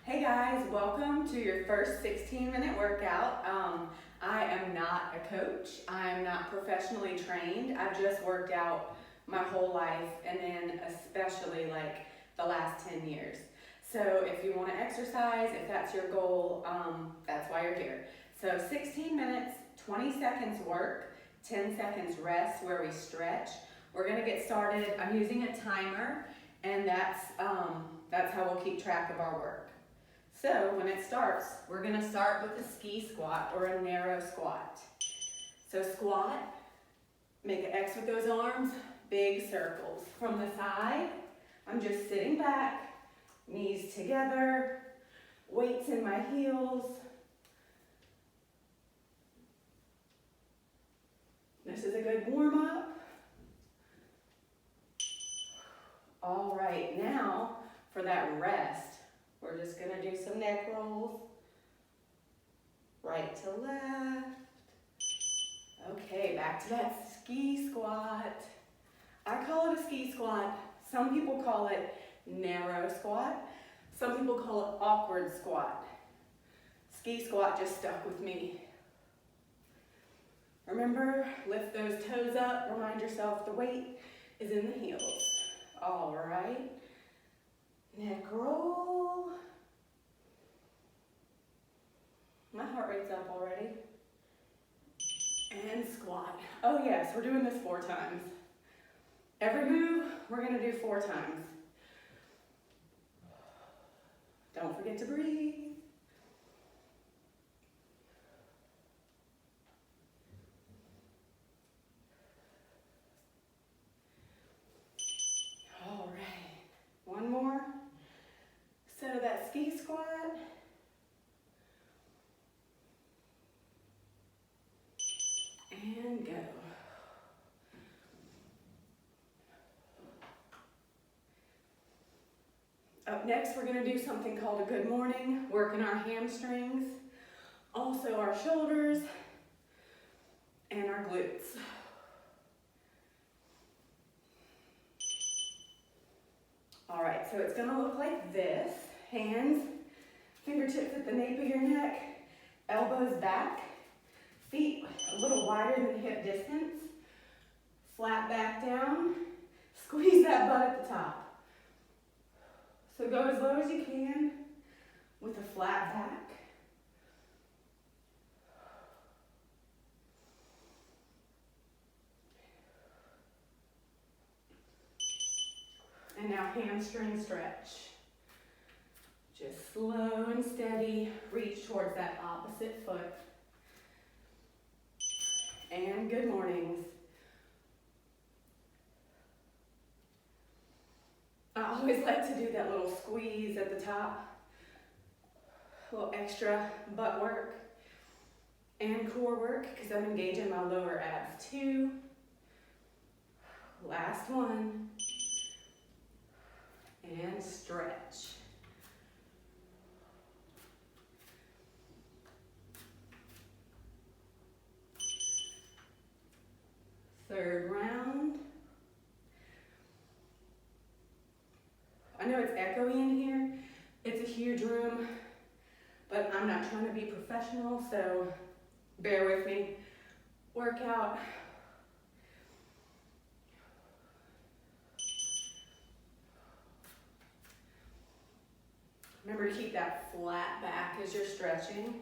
Hey guys, welcome to your first 16-minute workout. I am not a coach. I am not professionally trained. I've just worked out my whole life and then especially like the last 10 years. So if you want to exercise, if that's your goal, that's why you're here. So 16 minutes, 20 seconds work, 10 seconds rest where we stretch. We're gonna get started. I'm using a timer and that's how we'll keep track of our work. So when it starts, we're gonna start with a ski squat or a narrow squat. So squat, make an X with those arms, big circles. From the side, I'm just sitting back, knees together, weights in my heels. This is a good warm up. All right, now for that rest, we're just gonna do some neck rolls, right to left. Okay, back to that ski squat. I call it a ski squat. Some people call it narrow squat. Some people call it awkward squat. Ski squat just stuck with me. Remember, lift those toes up, remind yourself the weight is in the heels. All right, neck roll. My heart rate's up already. And squat. Oh yes, we're doing this 4 times. Every move, we're gonna do 4 times. Don't forget to breathe. All right, one more. So that ski squat. And go. Up next, we're gonna do something called a good morning, working our hamstrings, also our shoulders, and our glutes. All right, so it's gonna look like this. Hands, fingertips at the nape of your neck, elbows back, feet a little wider than hip distance, flat back down, squeeze that butt at the top. So go as low as you can with a flat back. And now hamstring stretch. Just slow and steady, reach towards that opposite foot. And good mornings. I always like to do that little squeeze at the top, a little extra butt work and core work because I'm engaging my lower abs too. Last one. And stretch. Third round. I know it's echoey in here. It's a huge room, but I'm not trying to be professional, so bear with me. Workout. Remember to keep that flat back as you're stretching.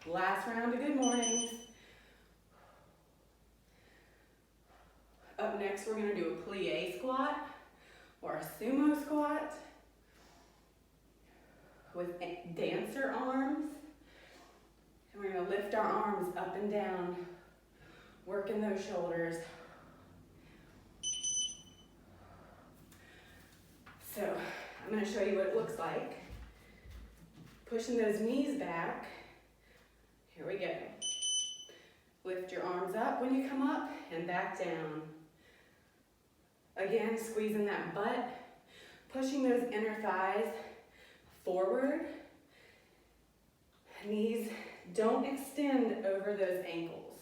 Last round of good mornings. Up next, we're gonna do a plie squat or a sumo squat with dancer arms. And we're gonna lift our arms up and down, working those shoulders. So I'm gonna show you what it looks like. Pushing those knees back. Here we go. Lift your arms up when you come up and back down. Again, squeezing that butt, pushing those inner thighs forward. Knees don't extend over those ankles.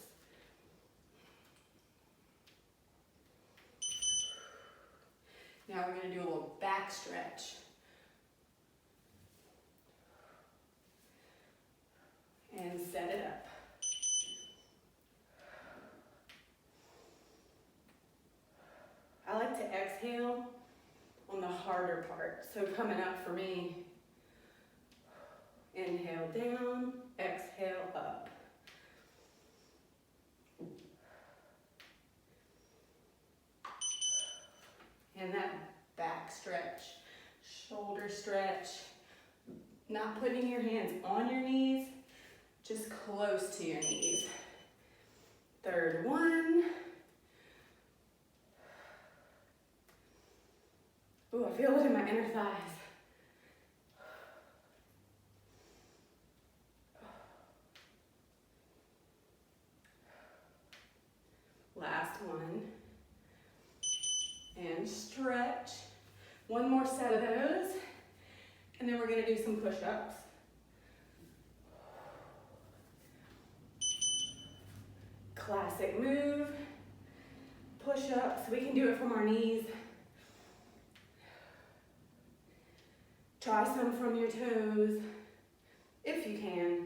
Now we're going to do a little back stretch. and set it up. I like to exhale on the harder part. So coming up for me, inhale down, exhale up. And that back stretch, shoulder stretch, not putting your hands on your knees, just close to your knees. Third one. Ooh, I feel it in my inner thighs. Last one. And stretch. One more set of those. And then we're gonna do some push-ups. Classic move. Push-ups. We can do it from our knees. Try some from your toes, if you can.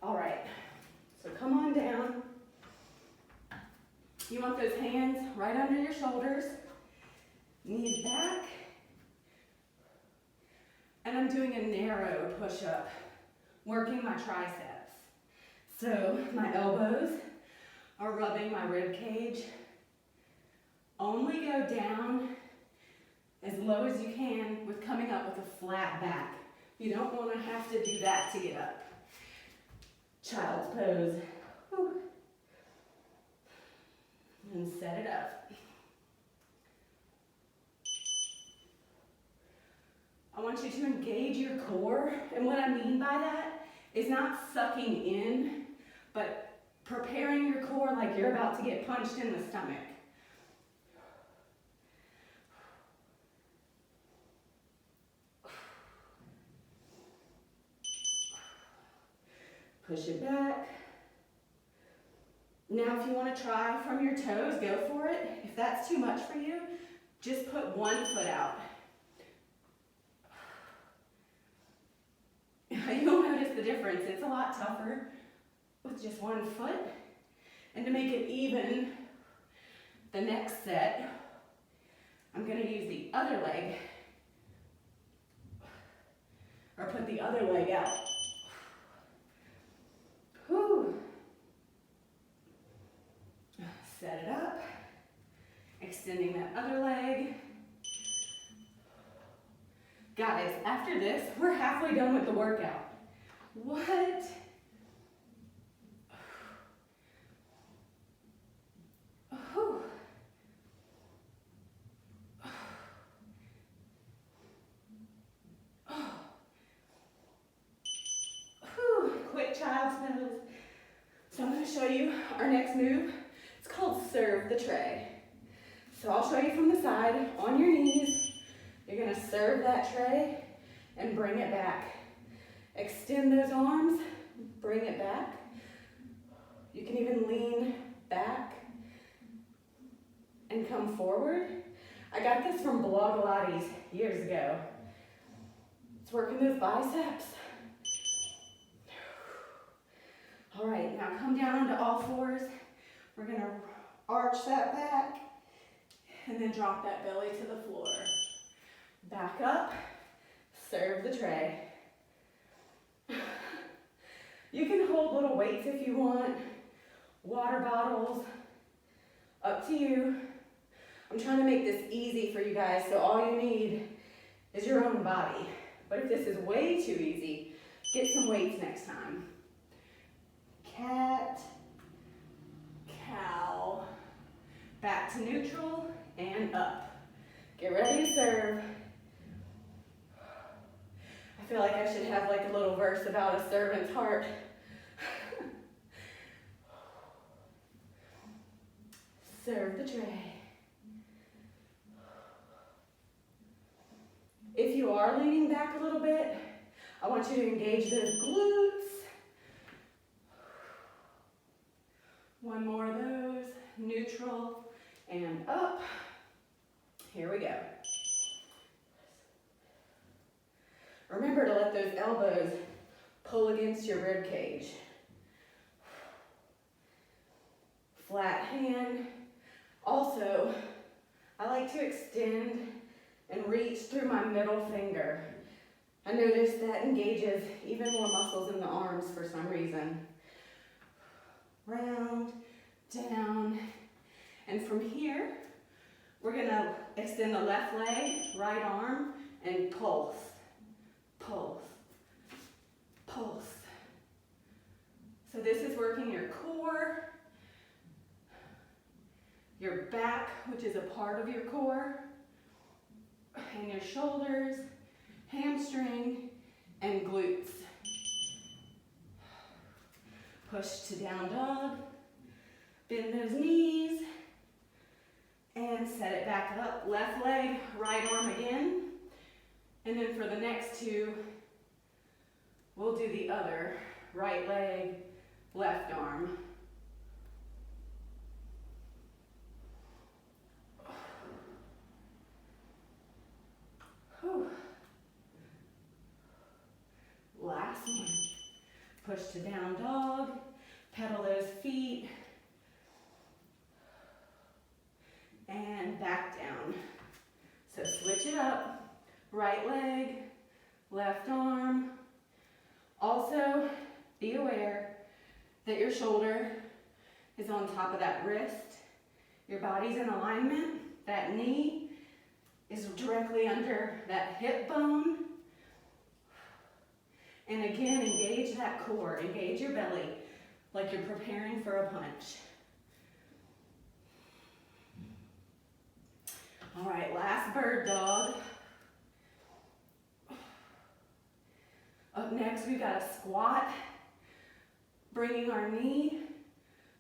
All right, so come on down. You want those hands right under your shoulders, knees back. And I'm doing a narrow push-up, working my triceps. So my elbows are rubbing my rib cage. Only go down as low as you can with coming up with a flat back. You don't want to have to do that to get up. Child's pose. Whew. And set it up. I want you to engage your core, and what I mean by that is not sucking in, but preparing your core like you're about to get punched in the stomach. Push it back. Now if you want to try from your toes, go for it. If that's too much for you, just put one foot out. You'll notice the difference. It's a lot tougher with just one foot. And to make it even, the next set, I'm going to use the other leg, or put the other leg out. Whew. Set it up, extending that other leg. Guys, after this, we're halfway done with the workout. What? Oh. Oh. Whew. Quick child's pose. So I'm going to show you our next move. It's called serve the tray. So I'll show you from the side, on your knees. You're going to serve that tray and bring it back. Extend those arms, bring it back. You can even lean back and come forward. I got this from Blogilates years ago. It's working those biceps. All right, now come down onto all fours. We're going to arch that back and then drop that belly to the floor. Back up, serve the tray. You can hold little weights if you want, water bottles, up to you. I'm trying to make this easy for you guys, so all you need is your own body. But if this is way too easy, get some weights next time. Cat, cow, back to neutral and up. Get ready to serve. I feel like I should have like a little verse about a servant's heart. Serve the tray. If you are leaning back a little bit, I want you to engage those glutes. One more of those, neutral and up. Here we go. Remember to let those elbows pull against your rib cage. Flat hand. Also, I like to extend and reach through my middle finger. I notice that engages even more muscles in the arms for some reason. Round, down, and from here, we're gonna extend the left leg, right arm, and pulse, pulse, pulse. So this is working your core, your back, which is a part of your core, and your shoulders, hamstring, and glutes. Push to down dog, bend those knees, and set it back up. Left leg, right arm again. And then for the next two, we'll do the other. Right leg, left arm. Whew. Last one. Push to down dog, pedal those feet, and back down. So switch it up, right leg, left arm. Also, be aware that your shoulder is on top of that wrist. Your body's in alignment. That knee is directly under that hip bone. And again, engage that core, engage your belly like you're preparing for a punch. All right, last bird dog. Up next, we've got a squat, bringing our knee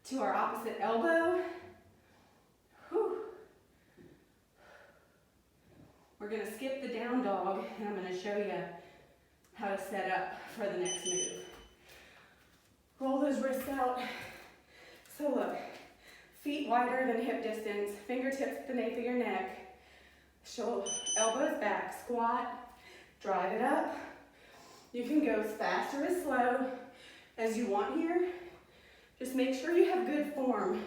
to our opposite elbow. Whew. We're gonna skip the down dog, and I'm gonna show you how to set up for the next move. Roll those wrists out. So look, feet wider than hip distance, fingertips at the nape of your neck, elbows back, squat, drive it up. You can go as fast or as slow as you want here. Just make sure you have good form.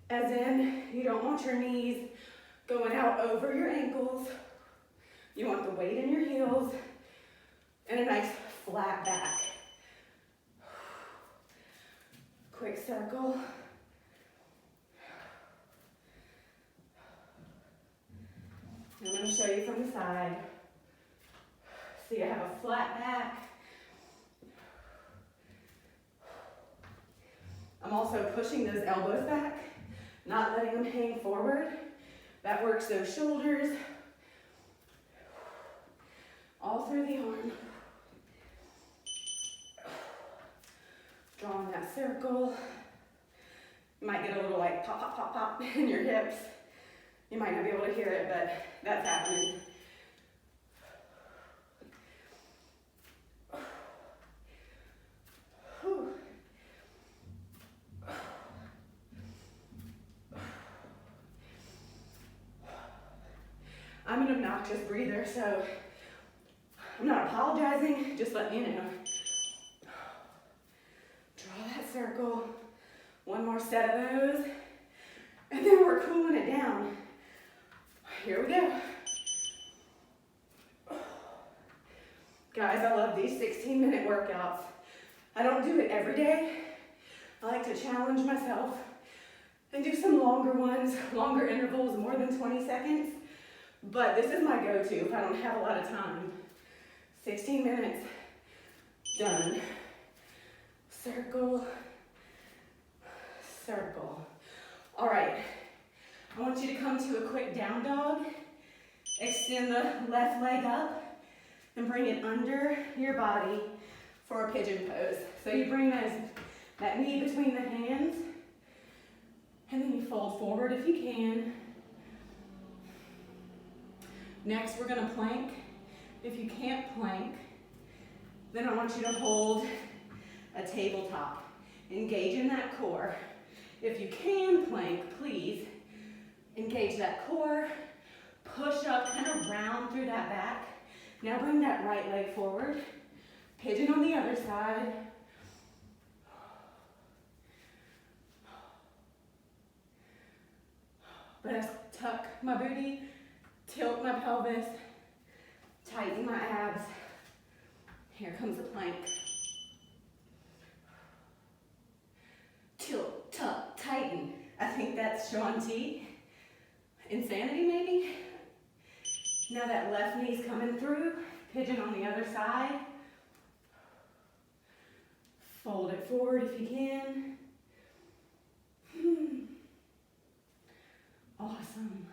As in, you don't want your knees going out over your ankles. You want the weight in your heels and a nice flat back. Quick circle. I'm going to show you from the side. So you have a flat back. I'm also pushing those elbows back, not letting them hang forward. That works those shoulders all through the arm. Drawing that circle. You might get a little like pop, pop, pop, pop in your hips. You might not be able to hear it, but that's happening. Whew. I'm an obnoxious breather, so I'm not apologizing, just letting you know. Draw that circle. One more set of those, and then we're cooling it down. Here we go. Guys, I love these 16-minute workouts. I don't do it every day. I like to challenge myself and do some longer ones, longer intervals, more than 20 seconds. But this is my go-to if I don't have a lot of time. 16 minutes, done. Circle, circle. All right, I want you to come to a quick down dog. Extend the left leg up and bring it under your body for a pigeon pose. So you bring that knee between the hands, and then you fold forward if you can. Next, we're gonna plank. If you can't plank, then I want you to hold a tabletop. Engage in that core. If you can plank, please engage that core. Push up, kind of round through that back. Now bring that right leg forward. Pigeon on the other side. Breath, tuck my booty, tilt my pelvis, tighten my abs. Here comes the plank. Tilt, tuck, tighten. I think that's Shaun T. Insanity maybe? Now that left knee's coming through, pigeon on the other side. Fold it forward if you can. Awesome.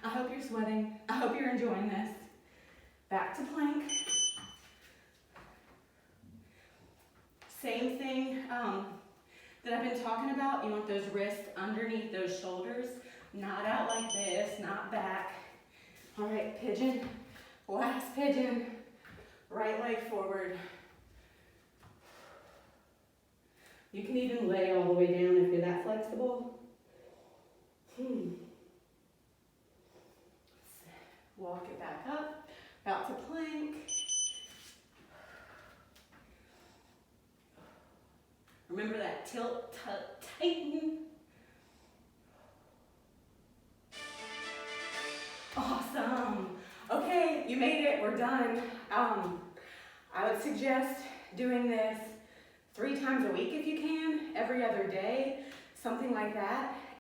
I hope you're sweating. I hope you're enjoying this. Back to plank. Same thing that I've been talking about. You want those wrists underneath those shoulders, not out like this, not back. All right, pigeon, last pigeon. Right leg forward. You can even lay all the way down if you're that flexible. Walk it back up, out to plank. Remember that tilt, tighten. Awesome. Okay, you made it, we're done. I would suggest doing this 3 times a week if you can, every other day, something like that.